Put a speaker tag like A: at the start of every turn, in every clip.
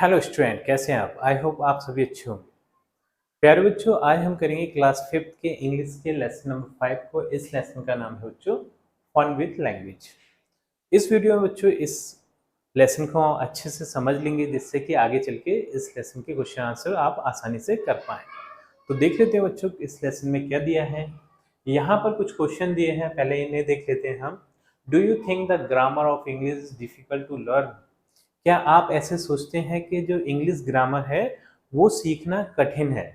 A: Hello student, कैसे हैं आप? आई होप आप सभी अच्छे होंगे। प्यारे बच्चों, आज हम करेंगे क्लास 5th के इंग्लिश के लेसन नंबर 5 को। इस लेसन का नाम है बच्चों फन विद लैंग्वेज। इस वीडियो में बच्चों इस लेसन को अच्छे से समझ लेंगे, जिससे कि आगे चल के इस लेसन के क्वेश्चन आंसर आप आसानी से कर पाएँ। तो देख लेते हैं बच्चों इस लेसन में क्या दिया है। यहाँ पर कुछ क्वेश्चन दिए हैं, पहले इन्हें देख लेते हैं हम। Do you think the grammar of English is difficult to learn? क्या आप ऐसे सोचते हैं कि जो इंग्लिश ग्रामर है वो सीखना कठिन है?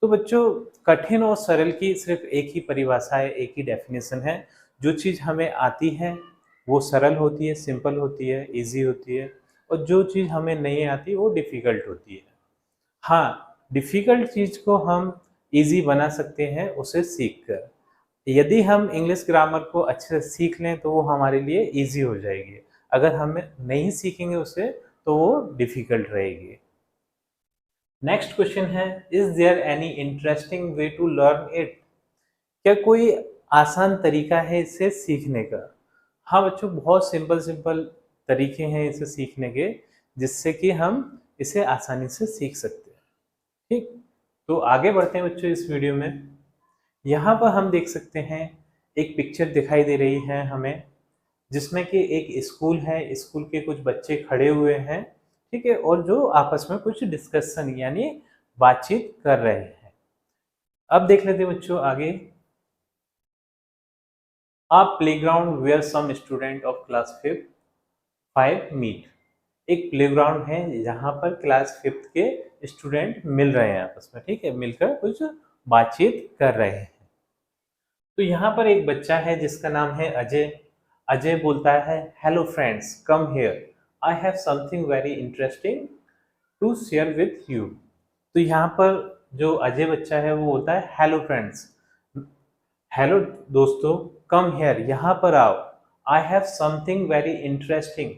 A: तो बच्चों, कठिन और सरल की सिर्फ एक ही परिभाषा है, एक ही डेफिनेशन है। जो चीज़ हमें आती है वो सरल होती है, सिंपल होती है, इजी होती है, और जो चीज़ हमें नहीं आती वो डिफ़िकल्ट होती है। हाँ, डिफ़िकल्ट चीज़ को हम इजी बना सकते हैं उसे सीख कर। यदि हम इंग्लिश ग्रामर को अच्छे से सीख लें तो वो हमारे लिए इजी हो जाएगी। अगर हम नहीं सीखेंगे उसे तो वो डिफ़िकल्ट रहेगी। नेक्स्ट क्वेश्चन है, is there any interesting way to learn it? क्या कोई आसान तरीका है इसे सीखने का? हाँ बच्चों, बहुत सिंपल सिंपल तरीके हैं इसे सीखने के, जिससे कि हम इसे आसानी से सीख सकते हैं। ठीक, तो आगे बढ़ते हैं बच्चों इस वीडियो में। यहाँ पर हम देख सकते हैं एक पिक्चर दिखाई दे रही है हमें, जिसमें कि एक स्कूल है, स्कूल के कुछ बच्चे खड़े हुए हैं, ठीक है, और जो आपस में कुछ डिस्कशन यानी बातचीत कर रहे हैं। अब देख लेते हैं बच्चों आगे। A playground where some student of class 5 meet. एक प्लेग्राउंड है जहाँ पर क्लास 5th के स्टूडेंट मिल रहे हैं आपस में, ठीक है, मिलकर कुछ बातचीत कर रहे हैं। तो यहाँ पर एक बच्चा है जिसका नाम है अजय। अजय बोलता है, hello friends, come here, I have something very interesting to share with you. तो यहाँ पर जो अजय बच्चा है वो बोलता है, हेलो फ्रेंड्स, हेलो दोस्तों, कम हियर, यहाँ पर आओ, I have something very interesting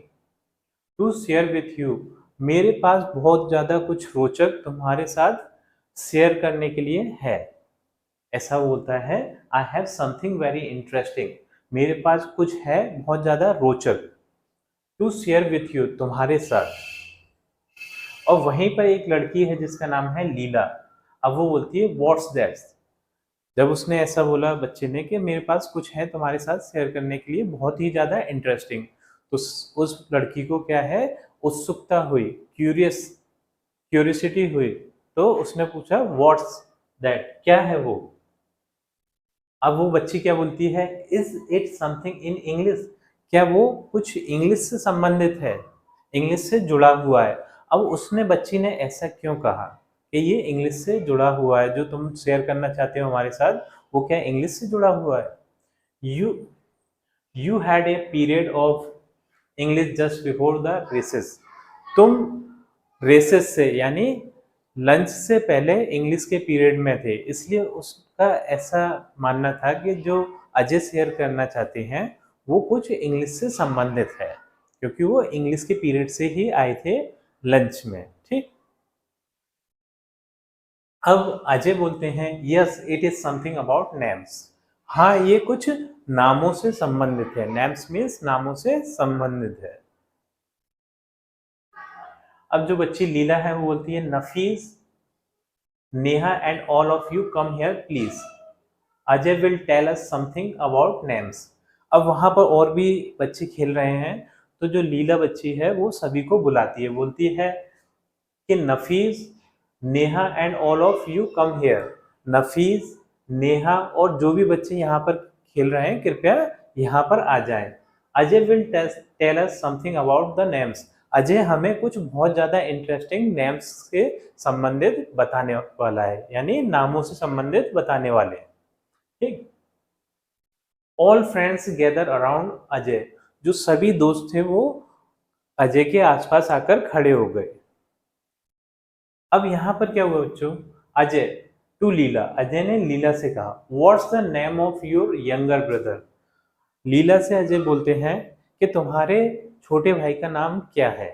A: to share with you. मेरे पास बहुत ज़्यादा कुछ रोचक तुम्हारे साथ शेयर करने के लिए है। ऐसा बोलता है, आई हैव समथिंग वेरी इंटरेस्टिंग, मेरे पास कुछ है बहुत ज़्यादा रोचक, टू शेयर विथ यू, तुम्हारे साथ। और वहीं पर एक लड़की है जिसका नाम है लीला। अब वो बोलती है, व्हाट्स दैट? जब उसने ऐसा बोला बच्चे ने कि मेरे पास कुछ है तुम्हारे साथ शेयर करने के लिए बहुत ही ज़्यादा इंटरेस्टिंग, तो उस लड़की को क्या है, उत्सुकता हुई, क्यूरियोसिटी हुई। तो उसने पूछा, व्हाट्स दैट? क्या है वो? अब वो बच्ची क्या बोलती है, is it something in English? क्या वो कुछ इंग्लिश से संबंधित है, इंग्लिश से जुड़ा हुआ है? अब उसने, बच्ची ने ऐसा क्यों कहा कि ये इंग्लिश से जुड़ा हुआ है, जो तुम शेयर करना चाहते हो हमारे साथ वो क्या इंग्लिश से जुड़ा हुआ है? You you had a period of English just before the recess. तुम रेसेस से यानी लंच से पहले इंग्लिश के पीरियड में थे, इसलिए उसका ऐसा मानना था कि जो अजय शेयर करना चाहते हैं वो कुछ इंग्लिश से संबंधित है, क्योंकि वो इंग्लिश के पीरियड से ही आए थे लंच में। ठीक, अब अजय बोलते हैं, yes it is something about names. हाँ, ये कुछ नामों से संबंधित है। नेम्स मीन्स नामों से संबंधित है। अब जो बच्ची लीला है वो बोलती है, Nafees, Neha and all of you come here please, Ajay will tell us something about names. अब वहां पर और भी बच्चे खेल रहे हैं, तो जो लीला बच्ची है वो सभी को बुलाती है, बोलती है कि Nafees, Neha and all of you come here. Nafees, Neha और जो भी बच्चे यहाँ पर खेल रहे हैं कृपया यहाँ पर आ जाएं। Ajay will tell us something about the names. Ajay हमें कुछ बहुत ज़्यादा इंटरेस्टिंग नेम्स से संबंधित बताने वाला है, यानी नामों से संबंधित बताने वाले हैं। ठीक, all friends gather around Ajay. जो सभी दोस्त थे वो अजय के आसपास आकर खड़े हो गए। अब यहाँ पर क्या हुआ बच्चों, अजय टू लीला, अजय ने लीला से कहा, what's the name of your younger brother? Leela से अजय बोलते हैं कि तुम्हारे छोटे भाई का नाम क्या है?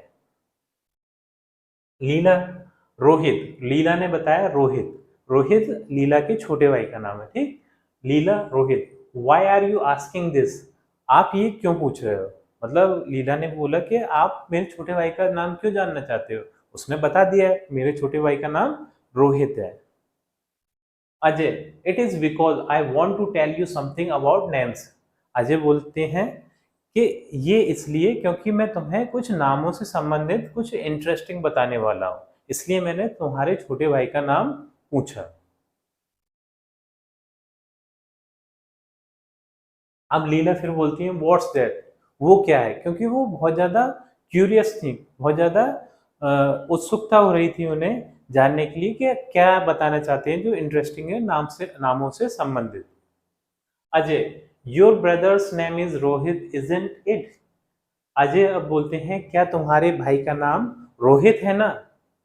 A: लीला, रोहित। लीला ने बताया रोहित। रोहित लीला के छोटे भाई का नाम है। ठीक, Leela, Rohit. Why are you asking this? आप ये क्यों पूछ रहे हो? मतलब लीला ने बोला कि आप मेरे छोटे भाई का नाम क्यों जानना चाहते हो? उसने बता दिया है मेरे छोटे भाई का नाम रोहित है। Ajay, it is because I want to tell you something about names. Ajay बोलते हैं कि ये इसलिए क्योंकि मैं तुम्हें कुछ नामों से संबंधित कुछ इंटरेस्टिंग बताने वाला हूँ, इसलिए मैंने तुम्हारे छोटे भाई का नाम पूछा। अब लीला फिर बोलती है व्हाट्स दैट, वो क्या है, क्योंकि वो बहुत ज़्यादा क्यूरियस थी, बहुत ज़्यादा उत्सुकता हो रही थी उन्हें जानने के लिए कि क्या बताना चाहते हैं जो इंटरेस्टिंग है नामों से संबंधित। Ajay, your brother's name is Rohit isn't it. Ajay अब बोलते हैं क्या तुम्हारे भाई का नाम रोहित है ना,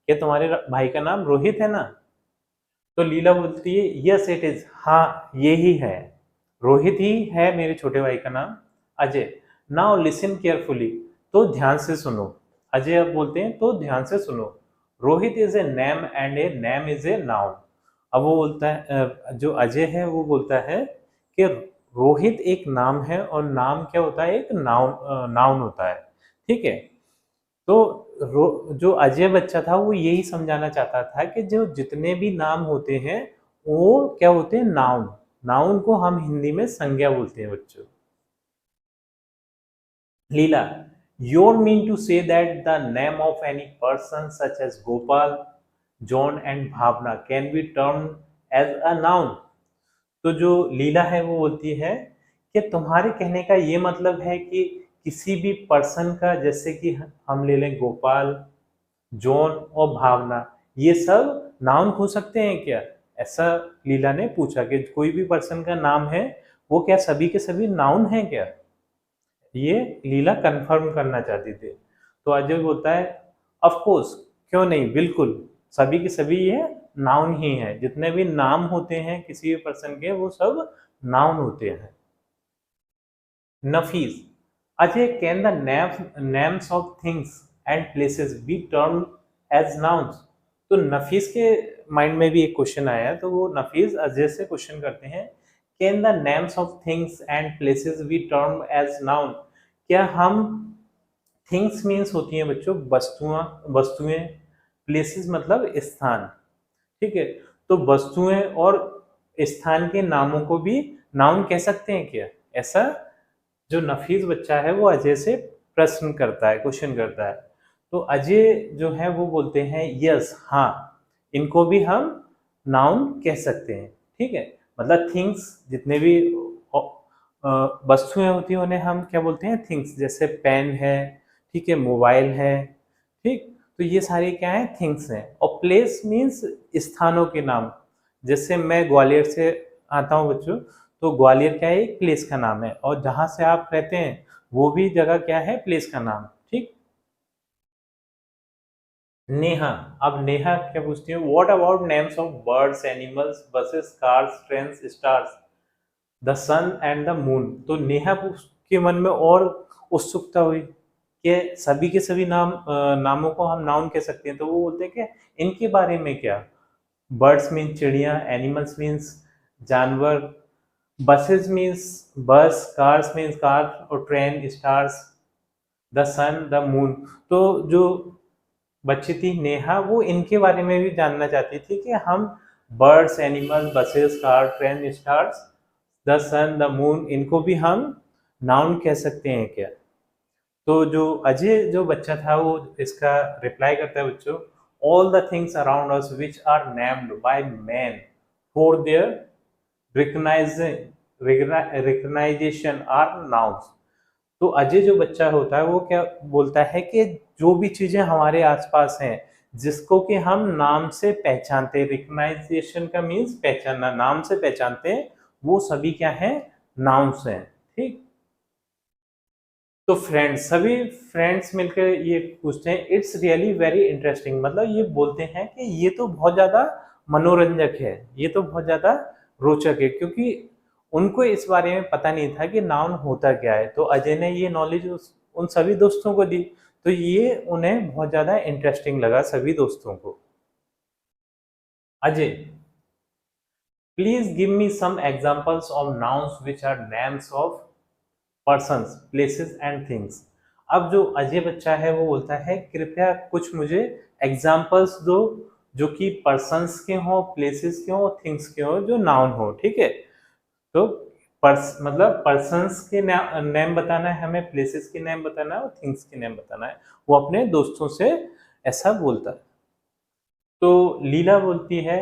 A: क्या तुम्हारे भाई का नाम रोहित है ना। तो लीला बोलती है यस इट इज, हाँ ये ही है, रोहित ही है मेरे छोटे भाई का नाम। अजय, नाउ लिसन केयरफुली, तो ध्यान से सुनो। अजय अब बोलते हैं तो ध्यान से सुनो। Rohit is a name and a name is a noun. अब वो बोलता है जो अजय है वो बोलता है कि रोहित एक नाम है और नाम क्या होता है, एक नाउन होता है। ठीक है, तो जो अजय बच्चा था वो यही समझाना चाहता था कि जो जितने भी नाम होते हैं वो क्या होते हैं, नाउन। नाउन को हम हिंदी में संज्ञा बोलते हैं बच्चों। Leela, your mean to say that the name of any person such as Gopal, John and Bhavana can be term as a noun. तो जो लीला है वो बोलती है कि तुम्हारे कहने का ये मतलब है कि किसी भी पर्सन का, जैसे कि हम ले लें गोपाल, जॉन और भावना, ये सब नाउन हो सकते हैं क्या, ऐसा लीला ने पूछा कि कोई भी पर्सन का नाम है वो क्या सभी के सभी नाउन है क्या, ये लीला कंफर्म करना चाहती थी। तो अजय बोलता है ऑफ कोर्स, क्यों नहीं, बिल्कुल सभी के सभी ये नाउन ही है, जितने भी नाम होते हैं किसी भी पर्सन के वो सब नाउन होते हैं। Nafees, Ajay can the names of things and places be term as nouns. तो नफीस के माइंड में भी एक क्वेश्चन आया है, तो वो नफीस अजय से क्वेश्चन करते हैं can the names of things and places be term as noun. क्या हम, थिंग्स मीन्स होती हैं बच्चों वस्तुएं, प्लेसेस मतलब स्थान। ठीक है, तो वस्तुएं और स्थान के नामों को भी नाउन कह सकते हैं क्या, ऐसा जो नफीस बच्चा है वो अजय से प्रश्न करता है, क्वेश्चन करता है। तो अजय जो है वो बोलते हैं यस, हाँ इनको भी हम नाउन कह सकते हैं। ठीक है, मतलब थिंग्स, जितने भी वस्तुएं होती हैं उन्हें हम क्या बोलते हैं, थिंग्स। जैसे पेन है, ठीक है, मोबाइल है, ठीक, तो ये सारे क्या है, थिंग्स हैं। और प्लेस मीन्स स्थानों के नाम। जैसे मैं ग्वालियर से आता हूँ बच्चों, तो ग्वालियर क्या है, एक प्लेस का नाम है, और जहाँ से आप रहते हैं वो भी जगह क्या है, प्लेस का नाम। ठीक। नेहा, अब नेहा क्या पूछती है, what about names of birds, animals, buses, cars, trains, stars, the sun and the moon. तो नेहा के मन में और उत्सुकता हुई कि सभी के सभी नामों को हम नाउन कह सकते हैं, तो वो बोलते हैं कि इनके बारे में क्या। बर्ड्स मीन्स चिड़िया, एनिमल्स मीन्स जानवर, buses means bus, cars means car, और train, stars, the sun, the moon. तो जो बच्ची थी नेहा वो इनके बारे में भी जानना चाहती थी कि हम birds, animal, buses, car, train, stars, the sun, the moon, इनको भी हम नाउन कह सकते हैं क्या। तो जो अजय जो बच्चा था वो इसका रिप्लाई करता है बच्चों, all the things around us which are named by man for their recognisation are nouns. तो अजय जो बच्चा होता है वो क्या बोलता है कि जो भी चीजें हमारे आसपास हैं जिसको कि हम नाम से पहचानते हैं, रिकग्नाइजेशन का मीन्स पहचानना, नाम से पहचानते हैं, वो सभी क्या है, नाउन्स हैं। ठीक। तो फ्रेंड्स, सभी फ्रेंड्स मिलकर ये पूछते हैं इट्स रियली वेरी इंटरेस्टिंग, मतलब ये बोलते हैं कि ये तो बहुत ज्यादा मनोरंजक है, ये तो बहुत ज्यादा रोचक है, क्योंकि उनको इस बारे में पता नहीं था कि नाउन होता क्या है। तो अजय ने ये नॉलेज उन सभी दोस्तों को दी, तो ये उन्हें बहुत ज्यादा इंटरेस्टिंग लगा सभी दोस्तों को। Ajay, please give me some examples of nouns which are names of persons, places and things. अब जो अजय बच्चा है वो बोलता है कृपया कुछ मुझे एग्जाम्पल्स दो जो कि पर्सन्स के हों, प्लेसेस के हों, थिंग्स के हों, जो नाउन हो। ठीक है, तो मतलब पर्सन्स के नेम बताना है हमें, प्लेसेस के नेम बताना है और थिंग्स के नेम बताना है। वो अपने दोस्तों से ऐसा बोलता है। तो लीला बोलती है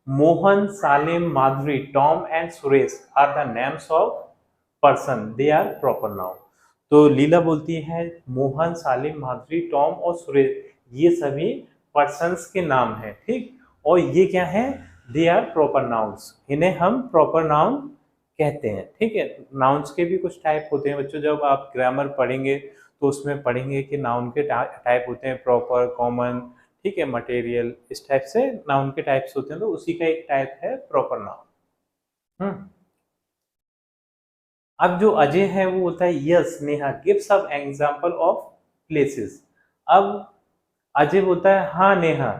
A: Mohan, Salim, Madhuri, Tom and Suresh are the names of person, they are proper noun. तो लीला बोलती है मोहन, सालिम, माधुरी, टॉम और सुरेश ये सभी पर्सन्स के नाम हैं। ठीक, और ये क्या है, दे आर प्रॉपर नाउन्स, इन्हें हम प्रॉपर नाउन कहते हैं। ठीक है, नाउन्स के भी कुछ टाइप होते हैं बच्चों, जब आप ग्रामर पढ़ेंगे तो उसमें पढ़ेंगे कि नाउन के टाइप होते हैं प्रॉपर, कॉमन, ठीक है, मटेरियल, इस टाइप से नाउन के टाइप्स होते हैं। तो उसी का एक टाइप है प्रॉपर नाउन। अब जो अजय है वो बोलता है yes Neha give some example of places. अब अजय बोलता है हाँ नेहा,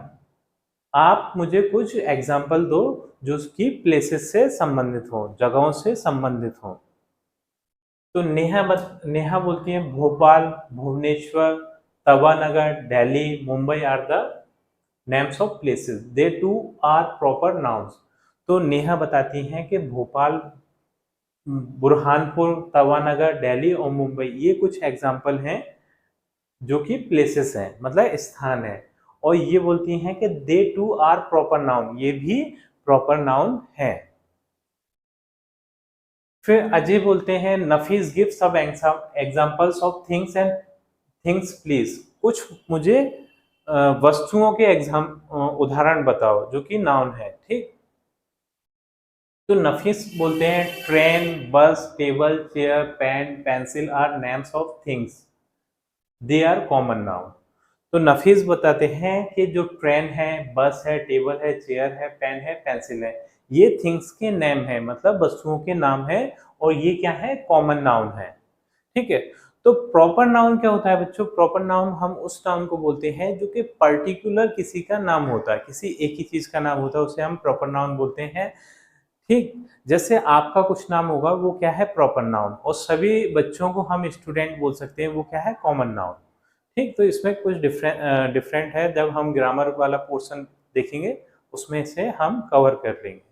A: आप मुझे कुछ एग्जांपल दो जो कि प्लेसेस से संबंधित हो, जगहों से संबंधित हो। तो नेहा बोलती है Bhopal, Bhubaneswar, Tawanagar, Delhi, Mumbai are the names of places, they too are proper nouns. तो नेहा बताती हैं कि भोपाल, बुरहानपुर, तवानगर, दिल्ली और मुंबई ये कुछ एग्जाम्पल हैं जो कि प्लेसेस हैं, मतलब स्थान है। और ये बोलती हैं कि दे टू आर प्रॉपर नाउन, ये भी प्रॉपर नाउन है। फिर अजय बोलते हैं नफीस गिव सब examples of things and things please, कुछ मुझे वस्तुओं के उदाहरण बताओ जो कि नाउन है। ठीक, तो नफीस बोलते हैं train, bus, table, chair, pen, pencil are names of things, they are common noun. तो नफीस बताते हैं कि जो ट्रेन है, बस है, टेबल है, चेयर है, पेन है, पेंसिल है, ये थिंग्स के नेम है, मतलब वस्तुओं के नाम है, और ये क्या है, कॉमन नाउन है। ठीक है, तो प्रॉपर नाउन क्या होता है बच्चों, प्रॉपर नाउन हम उस नाउन को बोलते हैं जो कि पर्टिकुलर किसी का नाम होता है, किसी एक ही चीज का नाम होता है, उसे हम प्रॉपर नाउन बोलते हैं। ठीक, जैसे आपका कुछ नाम होगा वो क्या है, प्रॉपर नाउन, और सभी बच्चों को हम स्टूडेंट बोल सकते हैं, वो क्या है, कॉमन नाउन। ठीक, तो इसमें कुछ डिफरेंट है, जब हम ग्रामर वाला पोर्शन देखेंगे उसमें से हम कवर कर लेंगे।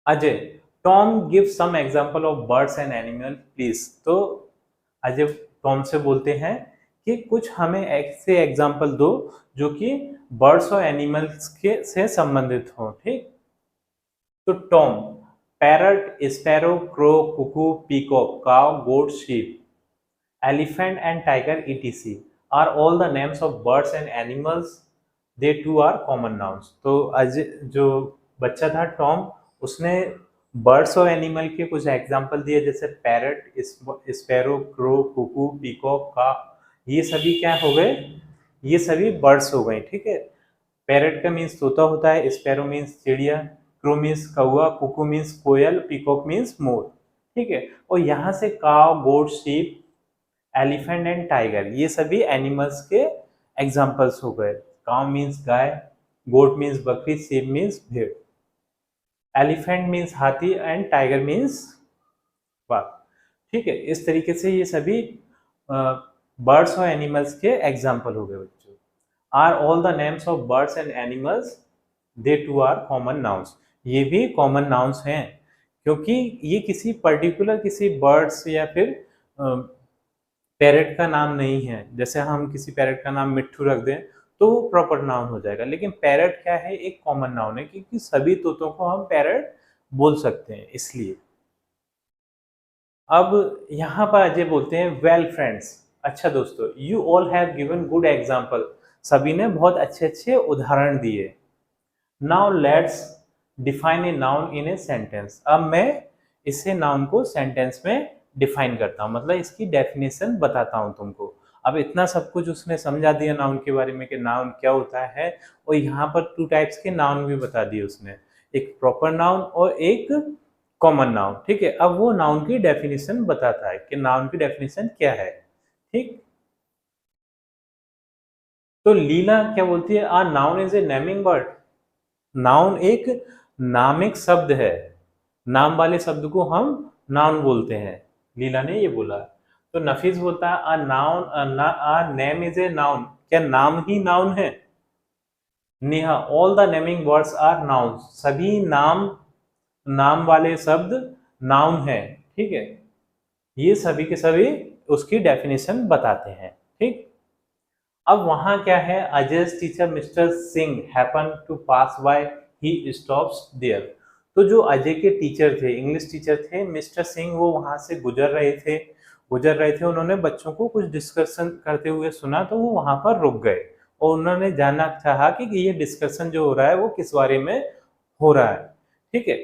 A: Ajay, Tom give some example of birds and animal please. तो अजय टॉम से बोलते हैं कि कुछ हमें ऐसे एग्जांपल दो जो कि बर्ड्स और एनिमल्स के से संबंधित हो। ठीक, तो Tom parrot, sparrow, crow, cuckoo, peacock, cow, goat, sheep, elephant and tiger etc are all the names of birds and animals, they too are common nouns। तो अजय जो बच्चा था टॉम, उसने बर्ड्स और एनिमल के कुछ एग्जांपल दिए, जैसे parrot, sparrow, crow, cuckoo, peacock, का, ये सभी क्या हो गए, ये सभी बर्ड्स हो गए। ठीक है, पैरट का मीन्स तोता होता है, स्पैरो मीन्स चिड़िया, क्रो मीन्स कौआ, कुकू मीन्स कोयल, पीकॉक मीन्स मोर। ठीक है, और यहाँ से काव, गोट, शीप, एलिफेंट एंड टाइगर ये सभी एनिमल्स के एग्जांपल्स हो गए। काउ मीन्स गाय, गोट मीन्स बकरी, शीप मीन्स भेड़, एलिफेंट मीन्स हाथी एंड टाइगर मीन्स बाघ। ठीक है, इस तरीके से ये सभी बर्ड्स और एनिमल्स के एग्जाम्पल हो गए बच्चों। Are all the names of birds and animals, they too are common nouns, ये भी कॉमन नाउन्स हैं, क्योंकि ये किसी पर्टिकुलर किसी बर्ड्स या फिर पैरेट का नाम नहीं है। जैसे हम किसी पैरेट का नाम मिट्ठू रख दें तो वो प्रॉपर नाउन हो जाएगा, लेकिन पैरेट क्या है, एक कॉमन नाउन है, क्योंकि सभी तोतों को हम पैरेट बोल सकते हैं इसलिए। अब यहाँ पर अजय बोलते हैं वेल फ्रेंड्स, अच्छा दोस्तों, you all have given good example, सभी ने बहुत अच्छे अच्छे उदाहरण दिए। Now let's define a noun in a sentence. अब मैं इसे नाउन को सेंटेंस में डिफाइन करता हूँ, मतलब इसकी डेफिनेशन बताता हूँ तुमको। अब इतना सब कुछ उसने समझा दिया नाउन के बारे में कि नाउन क्या होता है, और यहाँ पर 2 टाइप्स के नाउन भी बता दिए उसने, एक प्रॉपर नाउन और एक कॉमन नाउन। ठीक है, अब वो नाउन की डेफिनेशन बताता है कि नाउन की डेफिनेशन क्या है। ठीक, तो लीला क्या बोलती है, a noun is a naming word, noun एक नामिक शब्द है, नाम वाले शब्द को हम नाउन बोलते हैं, लीला ने ये बोला। तो नफीस बोलता है a name is a noun, क्या नाम ही नाउन है? Neha all the naming words are noun, सभी नाम वाले शब्द नाउन है, ठीक है। ये सभी के सभी उसकी डेफिनेशन बताते हैं, ठीक। अब वहां क्या है, Ajay teacher Mister Singh happen to pass by, he stops there. तो जो अजय के टीचर थे, इंग्लिश टीचर थे मिस्टर सिंह, वो वहां से गुजर रहे थे। उन्होंने बच्चों को कुछ डिस्कशन करते हुए सुना, तो वो वहां पर रुक गए और उन्होंने जानना चाहा कि ये डिस्कशन जो हो रहा है वो किस बारे में हो रहा है, ठीक है।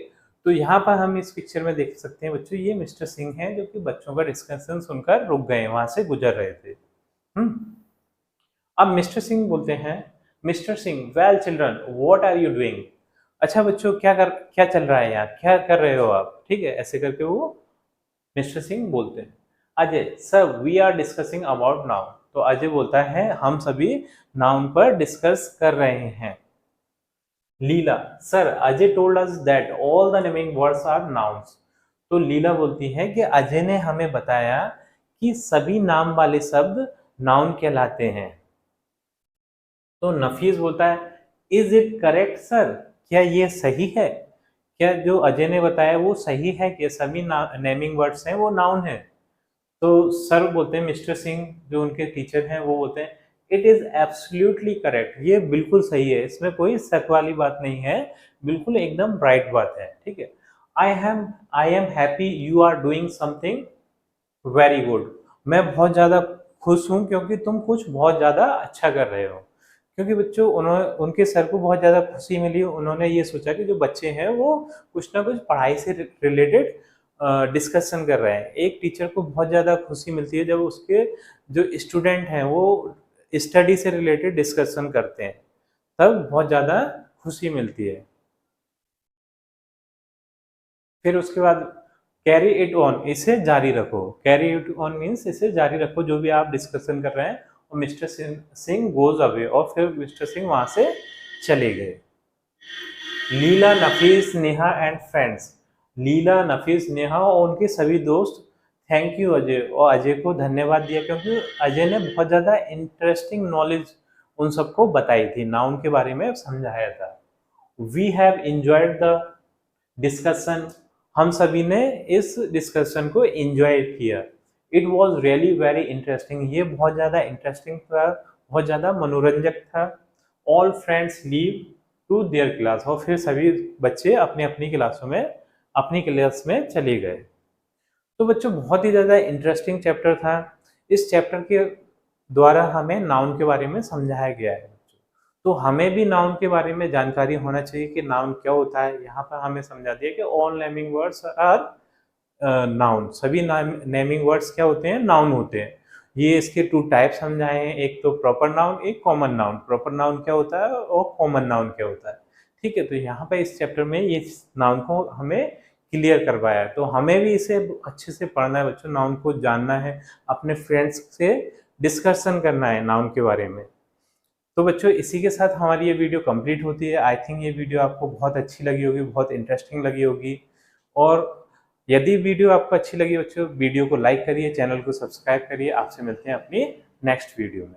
A: तो यहाँ पर हम इस पिक्चर में देख सकते हैं बच्चों, ये मिस्टर सिंह हैं जो कि बच्चों का डिस्कशन सुनकर रुक गए, वहां से गुजर रहे थे। अब मिस्टर सिंह बोलते हैं, Mister Singh well children what are you doing. अच्छा बच्चों क्या चल रहा है यहाँ, क्या कर रहे हो आप, ठीक है। ऐसे करके वो मिस्टर सिंह बोलते हैं। Ajay sir we are discussing about noun. तो अजय बोलता है हम सभी नाउन पर डिस्कस कर रहे हैं। Leela sir Ajay told us that all the naming words are nouns. तो लीला बोलती है कि अजय ने हमें बताया कि सभी नाम वाले शब्द नाउन कहलाते हैं। तो नफीस बोलता है इज इट करेक्ट सर, क्या ये सही है? क्या जो अजय ने बताया वो सही है कि सभी नेमिंग वर्ड्स हैं वो नाउन है? तो सर बोलते हैं, मिस्टर सिंह जो उनके टीचर हैं वो बोलते हैं इट इज एब्सोल्युटली करेक्ट, ये बिल्कुल सही है, इसमें कोई शक वाली बात नहीं है, बिल्कुल एकदम राइट बात है, ठीक है। I am happy you are doing something very good. मैं बहुत ज़्यादा खुश हूँ क्योंकि तुम कुछ बहुत ज़्यादा अच्छा कर रहे हो। क्योंकि बच्चों उनके सर को बहुत ज़्यादा खुशी मिली, उन्होंने ये सोचा कि जो बच्चे हैं वो कुछ ना कुछ पढ़ाई से रिलेटेड डिस्कशन कर रहे हैं। एक टीचर को बहुत ज़्यादा खुशी मिलती है जब उसके जो स्टूडेंट हैं वो स्टडी से रिलेटेड डिस्कशन करते हैं, तब बहुत ज़्यादा खुशी मिलती है। फिर उसके बाद कैरी इट ऑन, इसे जारी रखो। कैरी इट ऑन मीन्स इसे जारी रखो, जो भी आप डिस्कशन कर रहे हैं। और मिस्टर सिंह गोज अवे, और फिर मिस्टर सिंह वहां से चले गए। लीला नफीस नेहा एंड फ्रेंड्स, लीला नफीस नेहा और उनके सभी दोस्त थैंक यू अजय, और अजय को धन्यवाद दिया क्योंकि अजय ने बहुत ज़्यादा इंटरेस्टिंग नॉलेज उन सबको बताई थी, नाउन के बारे में समझाया था। We have enjoyed the discussion, हम सभी ने इस डिस्कशन को एंजॉय किया। It was really very interesting, ये बहुत ज़्यादा इंटरेस्टिंग था, बहुत ज़्यादा मनोरंजक था। All friends leave to their class, और फिर सभी बच्चे अपनी अपनी क्लास में चले गए। तो बच्चों बहुत ही ज़्यादा इंटरेस्टिंग चैप्टर था। इस चैप्टर के द्वारा हमें नाउन के बारे में समझाया गया है। तो हमें भी नाउन के बारे में जानकारी होना चाहिए कि नाउन क्या होता है। यहाँ पर हमें समझा दिया कि all naming words are noun, सभी नेमिंग वर्ड्स क्या होते हैं, नाउन होते हैं। ये इसके टू टाइप समझाए हैं, एक तो प्रॉपर नाउन, एक कॉमन नाउन। प्रॉपर नाउन क्या होता है और कॉमन नाउन क्या होता है, ठीक है। तो यहाँ पर इस चैप्टर में ये नाउन को हमें क्लियर करवाया है। तो हमें भी इसे अच्छे से पढ़ना है बच्चों, नाउन को जानना है, अपने फ्रेंड्स से डिस्कशन करना है नाउन के बारे में। तो बच्चों इसी के साथ हमारी ये वीडियो कंप्लीट होती है। आई थिंक ये वीडियो आपको बहुत अच्छी लगी होगी, बहुत इंटरेस्टिंग लगी होगी। और यदि वीडियो आपको अच्छी लगी बच्चों, वीडियो को लाइक करिए, चैनल को सब्सक्राइब करिए। आपसे मिलते हैं अपनी नेक्स्ट वीडियो में।